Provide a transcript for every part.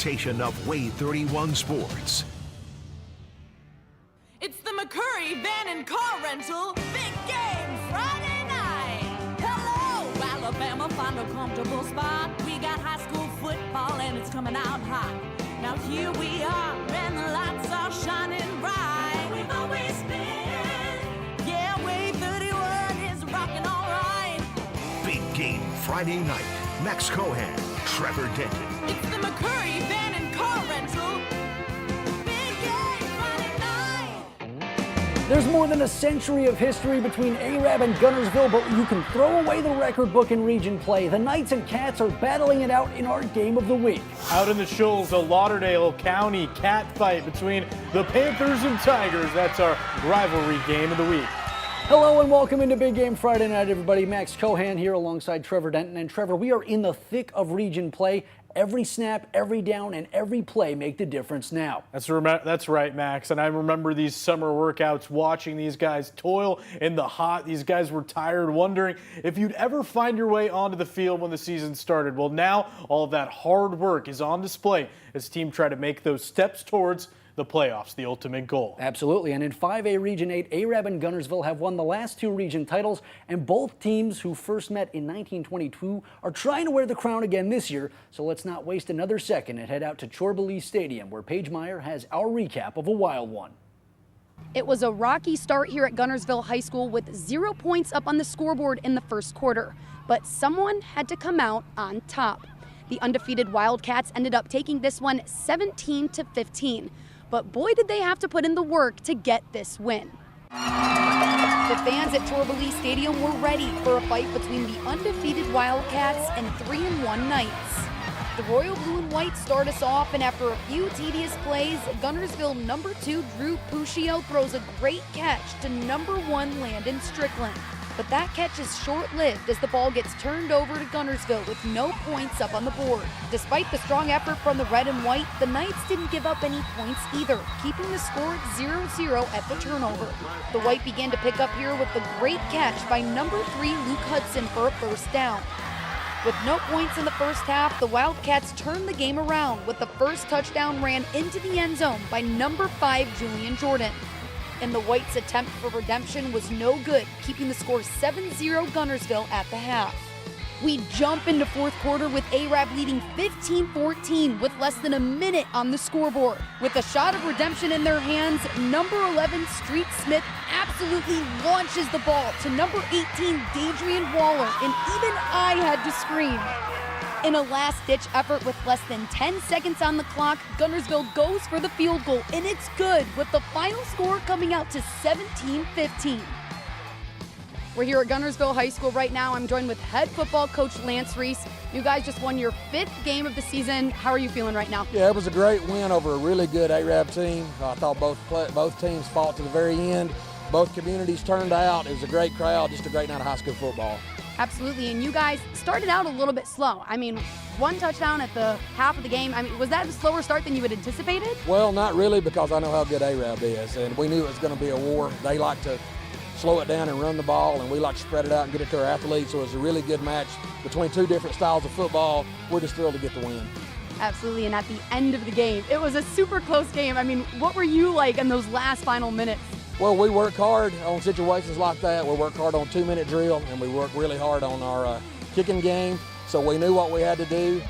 presentation of WAAY 31 Sports. It's the McCurry Van and Car Rental Big Game Friday night. Hello, Alabama, find a comfortable spot. We got high school football and it's coming out hot. Now here we are and the lights are shining bright. We've always been. Yeah, WAAY 31 is rocking all right. Big Game Friday night. Max Cohan, Trevor Denton. It's the McCurry Van and Car Rental Big Game Friday night. There's more than a century of history between Arab and Guntersville, but you can throw away the record book in region play. The Knights and Cats are battling it out in our game of the week. Out in the Shoals, a Lauderdale County cat fight between the Panthers and Tigers. That's our rivalry game of the week. Hello and welcome into Big Game Friday night, everybody. Max Cohan here alongside Trevor Denton. And Trevor, we are in the thick of region play. Every snap, every down, and every play make the difference now. That's right, Max. And I remember these summer workouts, watching these guys toil in the hot. These guys were tired, wondering if you'd ever find your way onto the field when the season started. Well, now all of that hard work is on display as team try to make those steps towards the playoffs, the ultimate goal. Absolutely, and in 5A Region 8, Arab and Guntersville have won the last two region titles, and both teams who first met in 1922 are trying to wear the crown again this year. So let's not waste another second and head out to Chorbalee Stadium, where Paige Meyer has our recap of a wild one. It was a rocky start here at Guntersville High School with 0 points up on the scoreboard in the first quarter, but someone had to come out on top. The undefeated Wildcats ended up taking this one 17-15. But boy, did they have to put in the work to get this win. The fans at Chorbalee Stadium were ready for a fight between the undefeated Wildcats and 3-1 Knights. The Royal Blue and White start us off, and after a few tedious plays, Guntersville number 2 Drew Puccio throws a great catch to number 1 Landon Strickland. But that catch is short-lived as the ball gets turned over to Guntersville with no points up on the board. Despite the strong effort from the red and white, the Knights didn't give up any points either, keeping the score at 0-0 at the turnover. The White began to pick up here with the great catch by number 3 Luke Hudson for a first down. With no points in the first half, the Wildcats turned the game around with the first touchdown ran into the end zone by number 5 Julian Jordan. And the Whites' attempt for redemption was no good, keeping the score 7-0 Guntersville at the half. We jump into fourth quarter with Arab leading 15-14 with less than a minute on the scoreboard. With a shot of redemption in their hands, number 11 Street Smith absolutely launches the ball to number 18 Dadrian Waller, and even I had to scream. In a last-ditch effort with less than 10 seconds on the clock, Guntersville goes for the field goal, and it's good, with the final score coming out to 17-15. We're here at Guntersville High School right now. I'm joined with head football coach Lance Reese. You guys just won your 5th game of the season. How are you feeling right now? Yeah, it was a great win over a really good Arab team. I thought both teams fought to the very end. Both communities turned out. It was a great crowd, just a great night of high school football. Absolutely, and you guys started out a little bit slow. I mean, 1 touchdown at the half of the game. I mean, was that a slower start than you had anticipated? Well, not really, because I know how good Arab is, and we knew it was going to be a war. They like to slow it down and run the ball, and we like to spread it out and get it to our athletes, so it was a really good match between 2 different styles of football. We're just thrilled to get the win. Absolutely, and at the end of the game, it was a super close game. I mean, what were you like in those last final minutes? Well, we work hard on situations like that. We work hard on 2-minute drill, and we work really hard on our kicking game. So we knew what we had to do.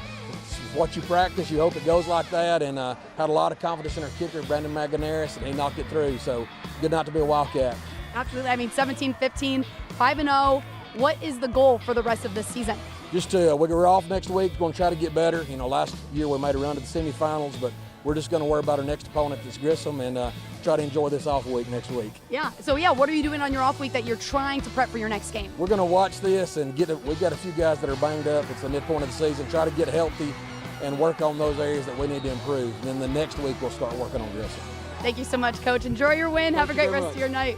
It's what you practice, you hope it goes like that, and had a lot of confidence in our kicker, Brandon Maganaris, and he knocked it through. So good night to be a Wildcat. Absolutely. I mean, 17-15, 5-0. What is the goal for the rest of this season? Just we're off next week. We're going to try to get better. You know, last year we made a run to the semifinals, but we're just going to worry about our next opponent that's Grissom and try to enjoy this off week next week. Yeah. So, what are you doing on your off week that you're trying to prep for your next game? We're going to watch this and we've got a few guys that are banged up. It's the midpoint of the season. Try to get healthy and work on those areas that we need to improve. And then the next week we'll start working on Grissom. Thank you so much, Coach. Enjoy your win. Have a great rest of your night.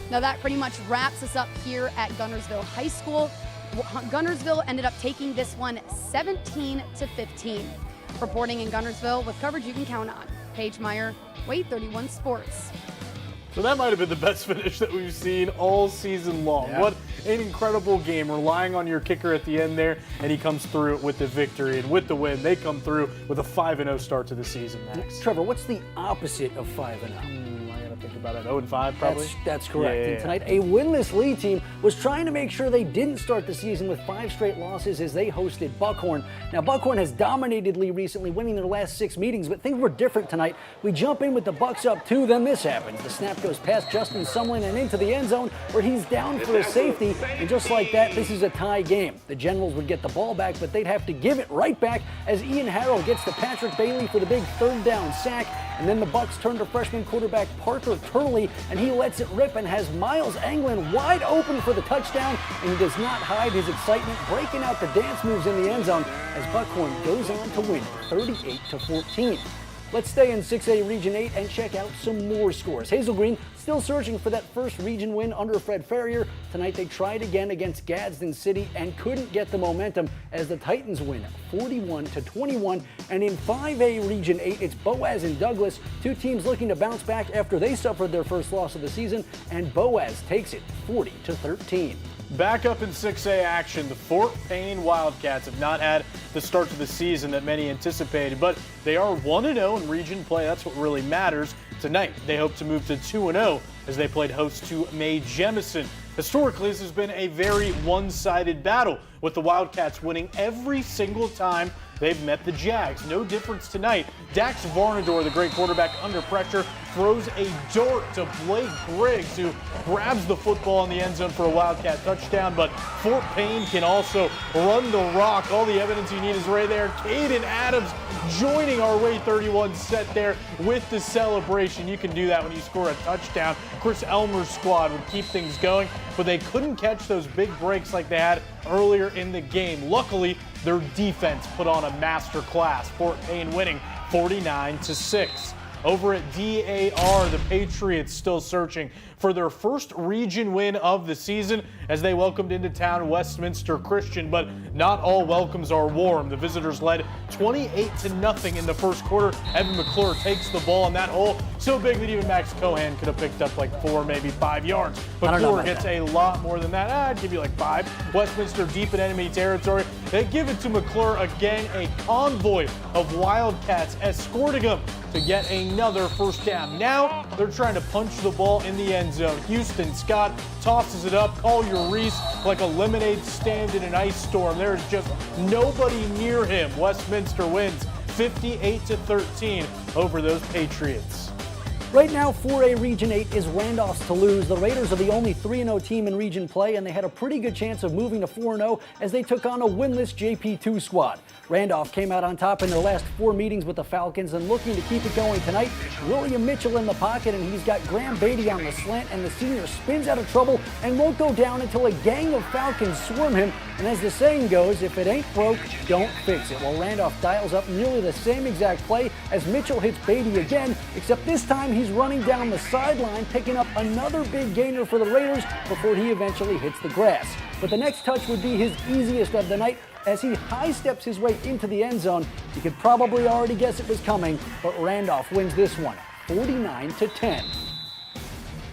Now that pretty much wraps us up here at Guntersville High School. Guntersville ended up taking this one 17-15. Reporting in Guntersville with coverage you can count on. Paige Meyer, WAAY 31 Sports. So that might have been the best finish that we've seen all season long. Yeah. What an incredible game, relying on your kicker at the end there, and he comes through with the victory. And with the win, they come through with a 5-0 start to the season, Max. Trevor, what's the opposite of 5-0? I gotta think about it. 0-5 probably? That's correct. Yeah. And tonight, a winless lead team was trying to make sure they didn't start the season with 5 straight losses as they hosted Buckhorn. Now, Buckhorn has dominated Lee recently, winning their last 6 meetings, but things were different tonight. We jump in with the Bucks up 2, then this happens. The snap goes past Justin Sumlin and into the end zone where he's down for a safety, and just like that, this is a tie game. The Generals would get the ball back, but they'd have to give it right back as Ian Harrell gets to Patrick Bailey for the big 3rd down sack, and then the Bucks turn to freshman quarterback Parker Turley, and he lets it rip and has Miles Anglin wide open for the touchdown, and he does not hide his excitement, breaking out the dance moves in the end zone as Buckhorn goes on to win 38-14. Let's stay in 6A Region 8 and check out some more scores. Hazel Green still searching for that first region win under Fred Ferrier. Tonight they tried again against Gadsden City and couldn't get the momentum as the Titans win 41-21. And in 5A Region 8, it's Boaz and Douglas, 2 teams looking to bounce back after they suffered their first loss of the season, and Boaz takes it 40-13. Back up in 6A action, the Fort Payne Wildcats have not had the start to the season that many anticipated, but they are 1-0 in region play. That's what really matters. Tonight, they hope to move to 2-0 as they played host to May Jemison. Historically, this has been a very one-sided battle, with the Wildcats winning every single time they've met the Jags. No difference tonight. Dax Varnador, the great quarterback, under pressure, throws a dart to Blake Griggs, who grabs the football in the end zone for a Wildcat touchdown. But Fort Payne can also run the rock. All the evidence you need is right there. Caden Adams joining our WAAY 31 set there with the celebration. You can do that when you score a touchdown. Chris Elmer's squad would keep things going, but they couldn't catch those big breaks like they had earlier in the game. Luckily, their defense put on a master class. Fort Payne winning 49-6. Over at DAR, the Patriots still searching for their first region win of the season as they welcomed into town Westminster Christian, but not all welcomes are warm. The visitors led 28-0 in the first quarter. Evan McClure takes the ball in that hole so big that even Max Cohan could have picked up like 4, maybe 5 yards. McClure gets a lot more than that. I'd give you like 5. Westminster deep in enemy territory. They give it to McClure again, a convoy of Wildcats escorting him to get another first down. Now they're trying to punch the ball in the end zone. Houston Scott tosses it up. Collier Reese like a lemonade stand in an ice storm. There's just nobody near him. Westminster wins 58-13 over those Patriots. Right now, 4A Region 8 is Randolph's to lose. The Raiders are the only 3-0 team in region play, and they had a pretty good chance of moving to 4-0 as they took on a winless JP2 squad. Randolph came out on top in their last 4 meetings with the Falcons and looking to keep it going tonight. William Mitchell in the pocket, and he's got Graham Beatty on the slant, and the senior spins out of trouble and won't go down until a gang of Falcons swarm him. And as the saying goes, if it ain't broke, don't fix it. Well, Randolph dials up nearly the same exact play as Mitchell hits Beatty again, except this time he's running down the sideline, picking up another big gainer for the Raiders before he eventually hits the grass. But the next touch would be his easiest of the night as he high steps his way into the end zone. You could probably already guess it was coming, but Randolph wins this one, 49-10.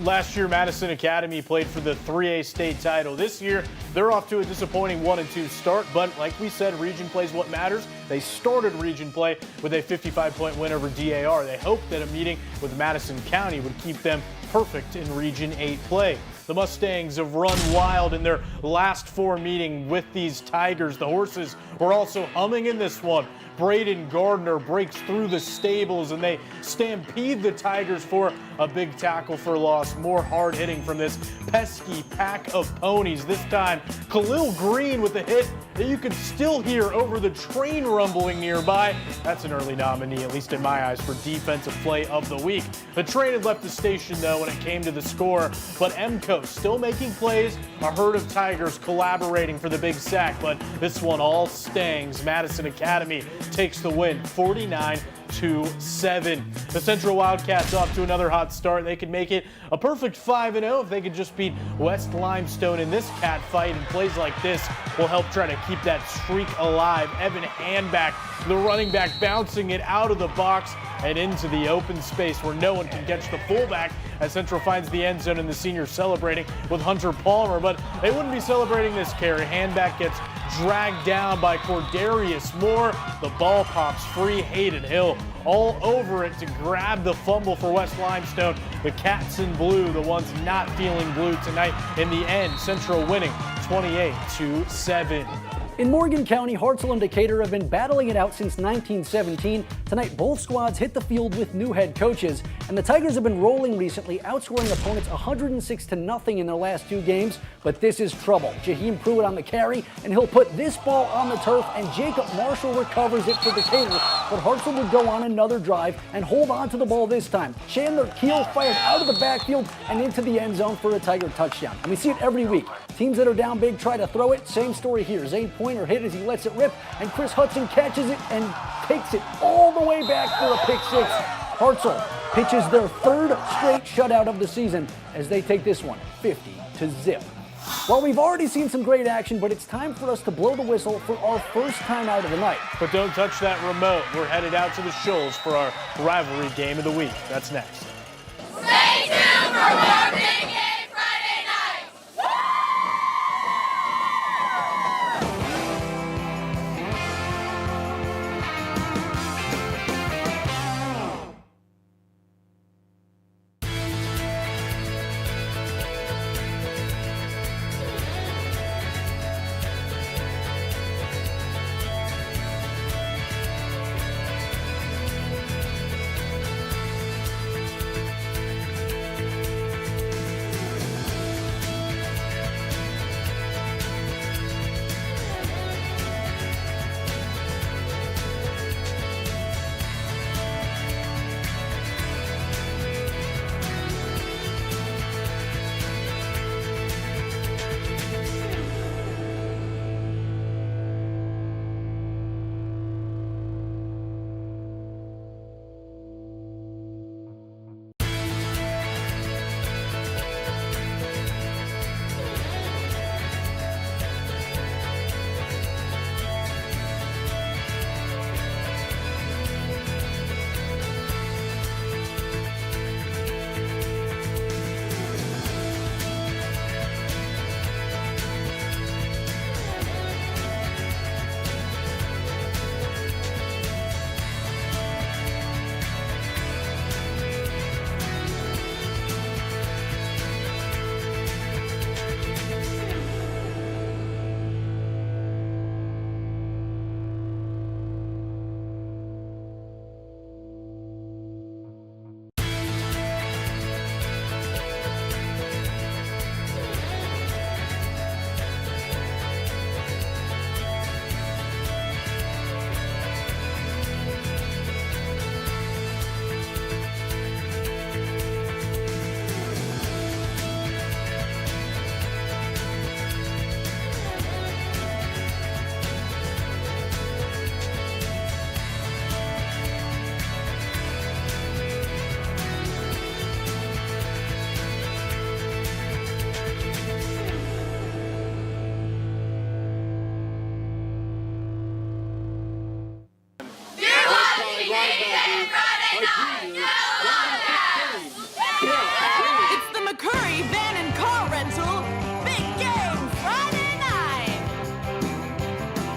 Last year, Madison Academy played for the 3A state title. This year, they're off to a disappointing 1-2 start, but like we said, region play is what matters. They started region play with a 55-point win over DAR. They hoped that a meeting with Madison County would keep them perfect in Region 8 play. The Mustangs have run wild in their last 4 meetings with these Tigers. The horses were also humming in this one. Braden Gardner breaks through the stables and they stampede the Tigers for a big tackle for loss. More hard hitting from this pesky pack of ponies. This time, Khalil Green with a hit that you could still hear over the train rumbling nearby. That's an early nominee, at least in my eyes, for Defensive Play of the Week. The train had left the station, though, when it came to the score, but Emco still making plays. A herd of Tigers collaborating for the big sack, but this one all stings. Madison Academy takes the win, 49-7. The Central Wildcats off to another hot start. They could make it a perfect 5-0 if they could just beat West Limestone in this cat fight, and plays like this will help try to keep that streak alive. Evan Handback, the running back, bouncing it out of the box and into the open space where no one can catch the fullback, as Central finds the end zone and the senior celebrating with Hunter Palmer. But they wouldn't be celebrating this carry. Handback gets dragged down by Cordarius Moore. The ball pops free. Hayden Hill all over it to grab the fumble for West Limestone. The Cats in blue, the ones not feeling blue tonight. In the end, Central winning 28-7. In Morgan County, Hartselle and Decatur have been battling it out since 1917. Tonight, both squads hit the field with new head coaches, and the Tigers have been rolling recently, outscoring opponents 106-0 in their last 2 games. But this is trouble. Jaheim Pruitt on the carry, and he'll put this ball on the turf, and Jacob Marshall recovers it for Decatur. But Hartselle would go on another drive and hold on to the ball this time. Chandler Keel fired out of the backfield and into the end zone for a Tiger touchdown. And we see it every week. Teams that are down big try to throw it. Same story here. Zane Pointer hit as he lets it rip, and Chris Hudson catches it and takes it all the way back for a pick 6. Hartselle pitches their 3rd straight shutout of the season as they take this one 50-0. Well, we've already seen some great action, but it's time for us to blow the whistle for our first time out of the night. But don't touch that remote. We're headed out to the Shoals for our rivalry game of the week. That's next. Stay tuned for more Big Game Friday night. It's the McCurry Van and Car Rental Big Game Friday night.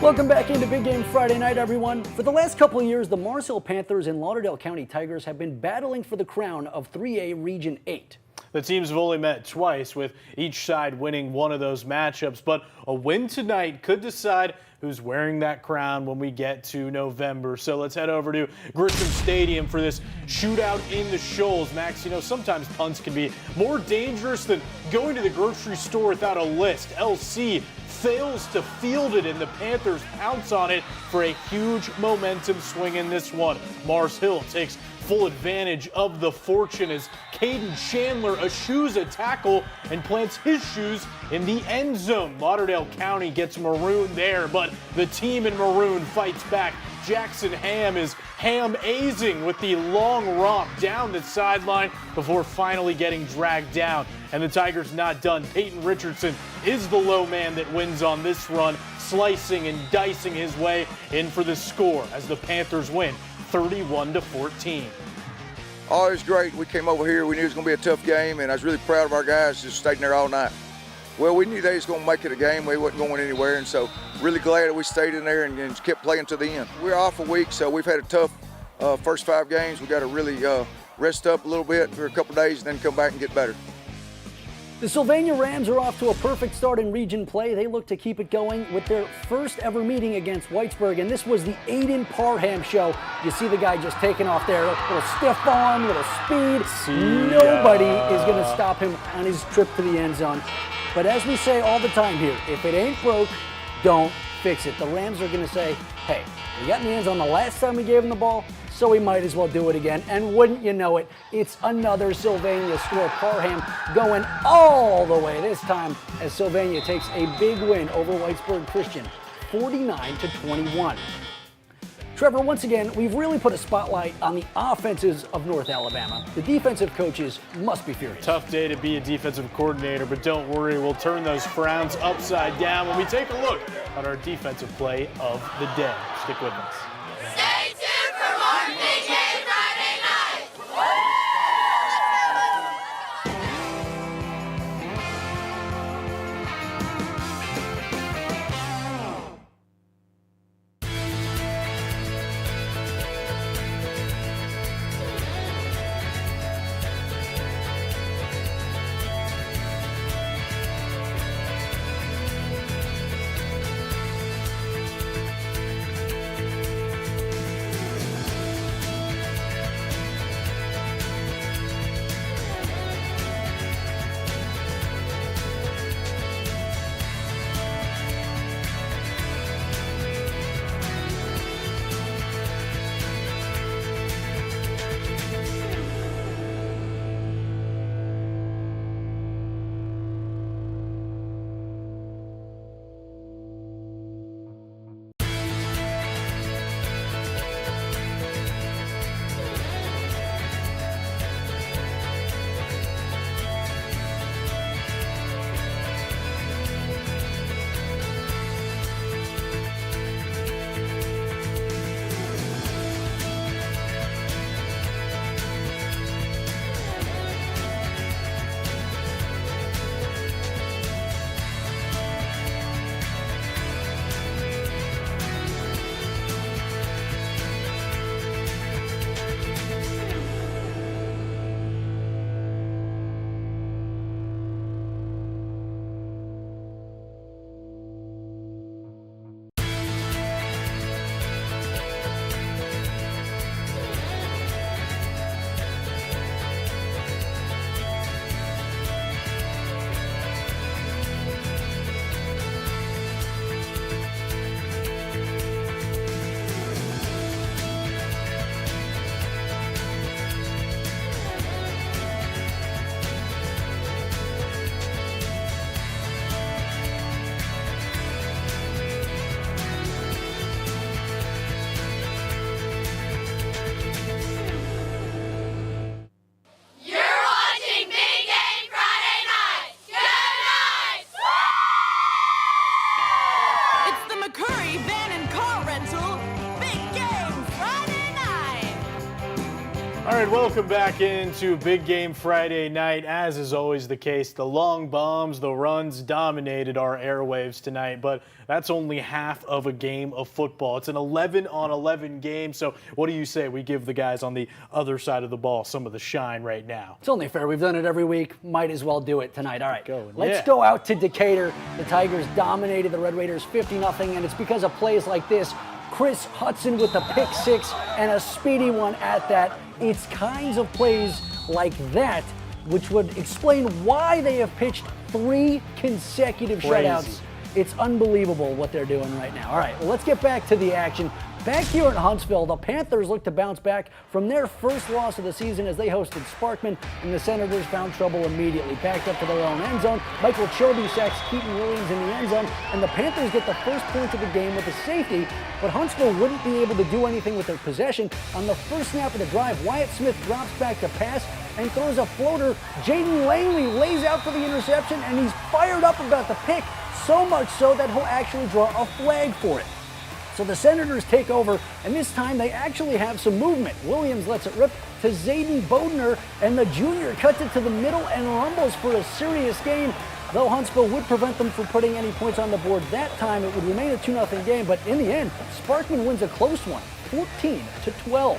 Welcome back into Big Game Friday night, everyone. For the last couple of years, the Mars Hill Panthers and Lauderdale County Tigers have been battling for the crown of 3A Region 8. The teams have only met twice, with each side winning one of those matchups, but a win tonight could decide who's wearing that crown when we get to November. So let's head over to Grisham Stadium for this shootout in the Shoals. Max, you know, sometimes punts can be more dangerous than going to the grocery store without a list. LC fails to field it, and the Panthers pounce on it for a huge momentum swing in this one. Mars Hill takes full advantage of the fortune as Caden Chandler eschews a tackle and plants his shoes in the end zone. Lauderdale County gets marooned there, but the team in maroon fights back. Jackson Ham is ham-azing with the long romp down the sideline before finally getting dragged down. And the Tigers not done. Peyton Richardson is the low man that wins on this run, slicing and dicing his way in for the score as the Panthers win 31-14. Oh, it was great. We came over here. We knew it was going to be a tough game, and I was really proud of our guys just staying there all night. Well, we knew they was going to make it a game. We wasn't going anywhere, and so really glad that we stayed in there and kept playing to the end. We're off a week, so we've had a tough first 5 games. We got to really rest up a little bit for a couple days and then come back and get better. The Sylvania Rams are off to a perfect start in region play. They look to keep it going with their first ever meeting against Whitesburg, and this was the Aiden Parham show. You see the guy just taking off there, little stiff arm, little speed. Nobody is going to stop him on his trip to the end zone. But as we say all the time here, if it ain't broke, don't fix it. The Rams are going to say, hey, we got in the end zone the last time we gave him the ball, so we might as well do it again. And wouldn't you know it, it's another Sylvania score. Parham going all the way this time as Sylvania takes a big win over Whitesburg Christian, 49-21. Trevor, once again, we've really put a spotlight on the offenses of North Alabama. The defensive coaches must be furious. Tough day to be a defensive coordinator, but don't worry, we'll turn those frowns upside down when we take a look at our defensive play of the day. Stick with us. Stay tuned for more Big Game Friday night. All right, welcome back into Big Game Friday night. As is always the case, the long bombs, the runs dominated our airwaves tonight, but that's only half of a game of football. It's an 11-on-11 game, so what do you say we give the guys on the other side of the ball some of the shine right now? It's only fair. We've done it every week. Might as well do it tonight. All right, let's go out to Decatur. The Tigers dominated the Red Raiders 50-0, and it's because of plays like this. Chris Hudson with the pick six and a speedy one at that. It's kinds of plays like that which would explain why they have pitched 3 consecutive shutouts. It's unbelievable what they're doing right now. All right, well, let's get back to the action. Back here in Huntsville, the Panthers look to bounce back from their first loss of the season as they hosted Sparkman, and the Senators found trouble immediately. Backed up to their own end zone, Michael Chobe sacks Keaton Williams in the end zone, and the Panthers get the first points of the game with a safety, but Huntsville wouldn't be able to do anything with their possession. On the first snap of the drive, Wyatt Smith drops back to pass and throws a floater. Jaden Langley lays out for the interception, and he's fired up about the pick, so much so that he'll actually draw a flag for it. So the Senators take over, and this time they actually have some movement. Williams lets it rip to Zayden Bodner, and the junior cuts it to the middle and rumbles for a serious gain. Though Huntsville would prevent them from putting any points on the board that time, it would remain a 2-0 game, but in the end, Sparkman wins a close one, 14-12.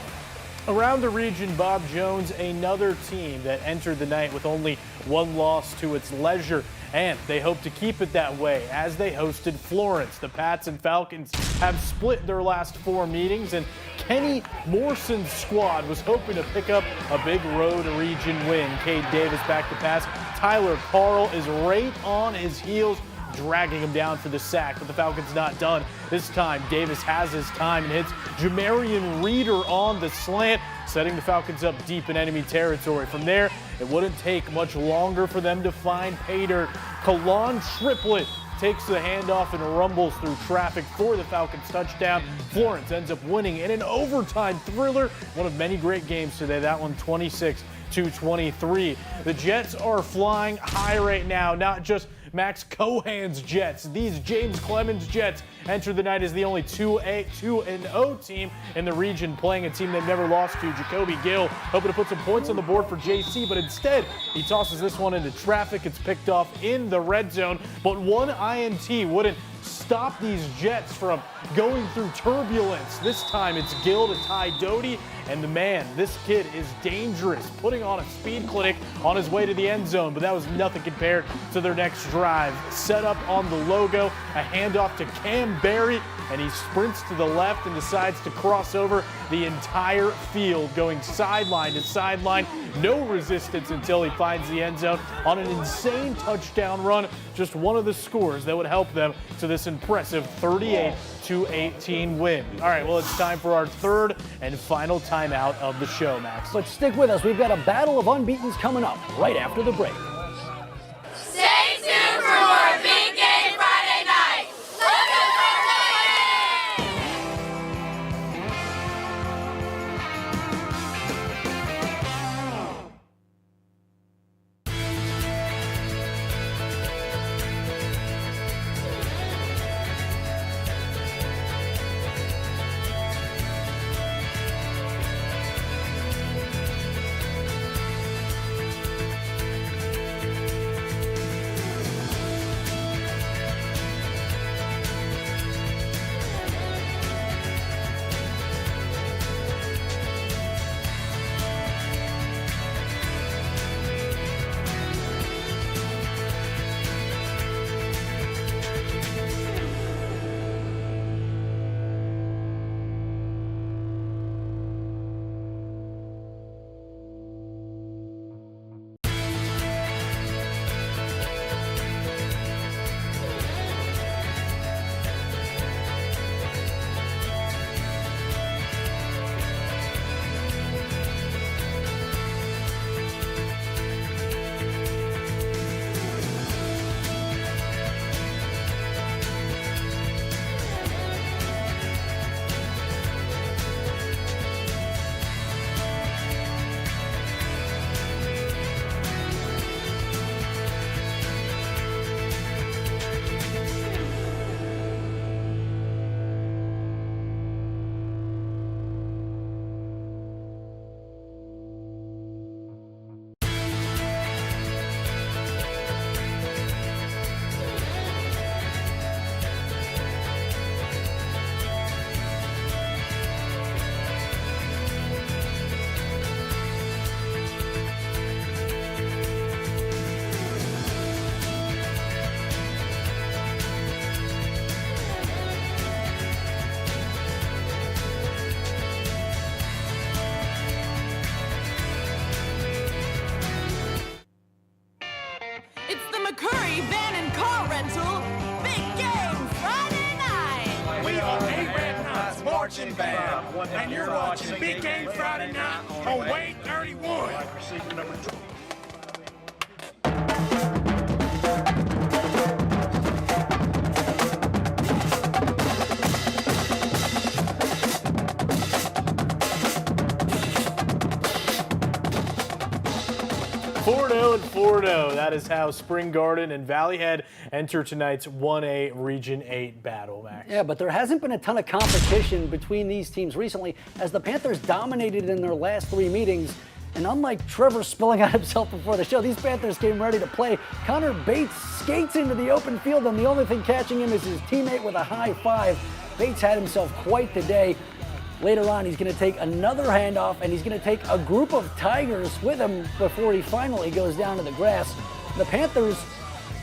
Around the region, Bob Jones, another team that entered the night with only one loss to its leisure, and they hope to keep it that way as they hosted Florence. The Pats and Falcons have split their last 4 meetings, and Kenny Morson's squad was hoping to pick up a big road region win. Cade Davis back to pass. Tyler Carl is right on his heels, dragging him down for the sack, but the Falcons not done. This time, Davis has his time and hits Jamarian Reeder on the slant, setting the Falcons up deep in enemy territory. From there, it wouldn't take much longer for them to find pay dirt. Kalon Triplett takes the handoff and rumbles through traffic for the Falcons touchdown. Florence ends up winning in an overtime thriller. One of many great games today. That one 26-23. The Jets are flying high right now, not just Max Cohan's Jets. These James Clemens Jets enter the night as the only 2-0 team in the region, playing a team they've never lost to. Jacoby Gill hoping to put some points on the board for JC, but instead he tosses this one into traffic. It's picked off in the red zone, but one INT wouldn't stop these Jets from going through turbulence. This time it's Gill to Ty Doty, and the man, this kid is dangerous, putting on a speed clinic on his way to the end zone, but that was nothing compared to their next drive. Set up on the logo, a handoff to Cam Berry, and he sprints to the left and decides to cross over the entire field, going sideline to sideline. No resistance until he finds the end zone on an insane touchdown run. Just one of the scores that would help them to this impressive 38-18 win. All right, well, it's time for our third and final timeout of the show, Max. But stick with us. We've got a battle of unbeatens coming up right after the break. Stay tuned for more Big Game Friday night. McCurry Van and Car Rental. Big Game Friday night. We are A-Red Knots, more marching band. And you're watching Big Game Friday Night on WAAY 31. 4-0 and 4-0. That is how Spring Garden and Valley Head enter tonight's 1A Region 8 battle, Max. Yeah, but there hasn't been a ton of competition between these teams recently, as the Panthers dominated in their last 3 meetings. And unlike Trevor spilling out himself before the show, these Panthers came ready to play. Connor Bates skates into the open field, and the only thing catching him is his teammate with a high five. Bates had himself quite the day. Later on, he's going to take another handoff, and he's going to take a group of Tigers with him before he finally goes down to the grass. The Panthers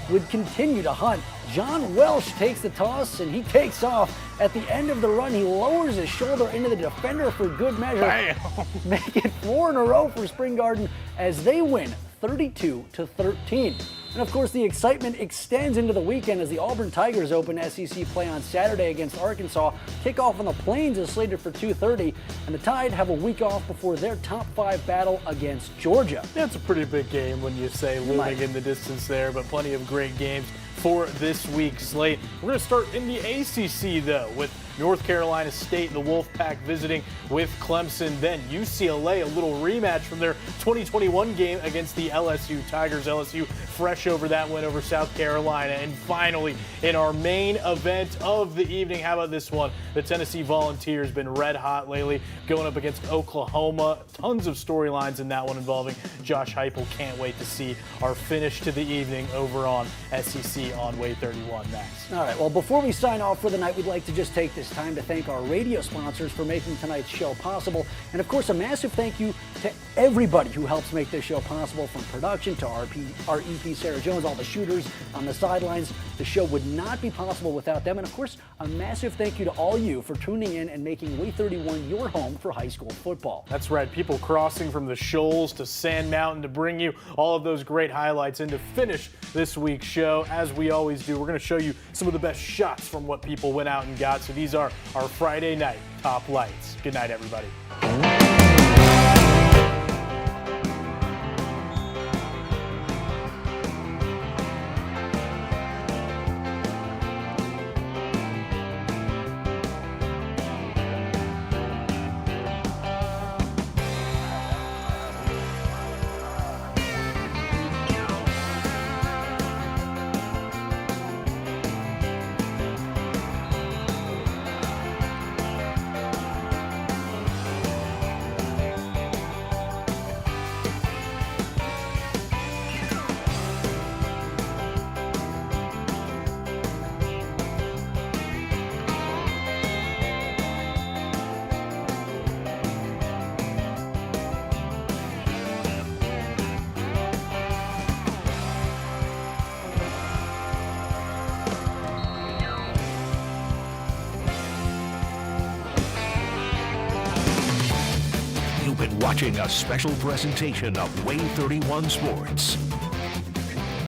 would continue to hunt. John Welsh takes the toss, and he takes off. At the end of the run, he lowers his shoulder into the defender for good measure. Bam. Make it 4 in a row for Spring Garden as they win 32-13. And of course, the excitement extends into the weekend as the Auburn Tigers open SEC play on Saturday against Arkansas. Kickoff on the Plains is slated for 2:30, and the Tide have a week off before their top 5 battle against Georgia. Yeah, it's a pretty big game when you say looming in the distance there, but plenty of great games for this week's slate. We're going to start in the ACC, though, with North Carolina State, the Wolfpack visiting with Clemson. Then UCLA, a little rematch from their 2021 game against the LSU Tigers. LSU fresh over that win over South Carolina. And finally, in our main event of the evening, how about this one? The Tennessee Volunteers been red hot lately, going up against Oklahoma. Tons of storylines in that one involving Josh Heupel. Can't wait to see our finish to the evening over on SEC on WAAY 31 next. All right, well, before we sign off for the night, we'd like to just take this time to thank our radio sponsors for making tonight's show possible. And of course, a massive thank you to everybody who helps make this show possible, from production to our EP Sarah Jones, all the shooters on the sidelines. The show would not be possible without them. And of course, a massive thank you to all you for tuning in and making WAAY 31 your home for high school football. That's right, people crossing from the Shoals to Sand Mountain to bring you all of those great highlights. And to finish this week's show, as we always do, we're going to show you some of the best shots from what people went out and got. So these are our Friday night top lights. Good night, everybody. You've been watching a special presentation of WAAY 31 Sports.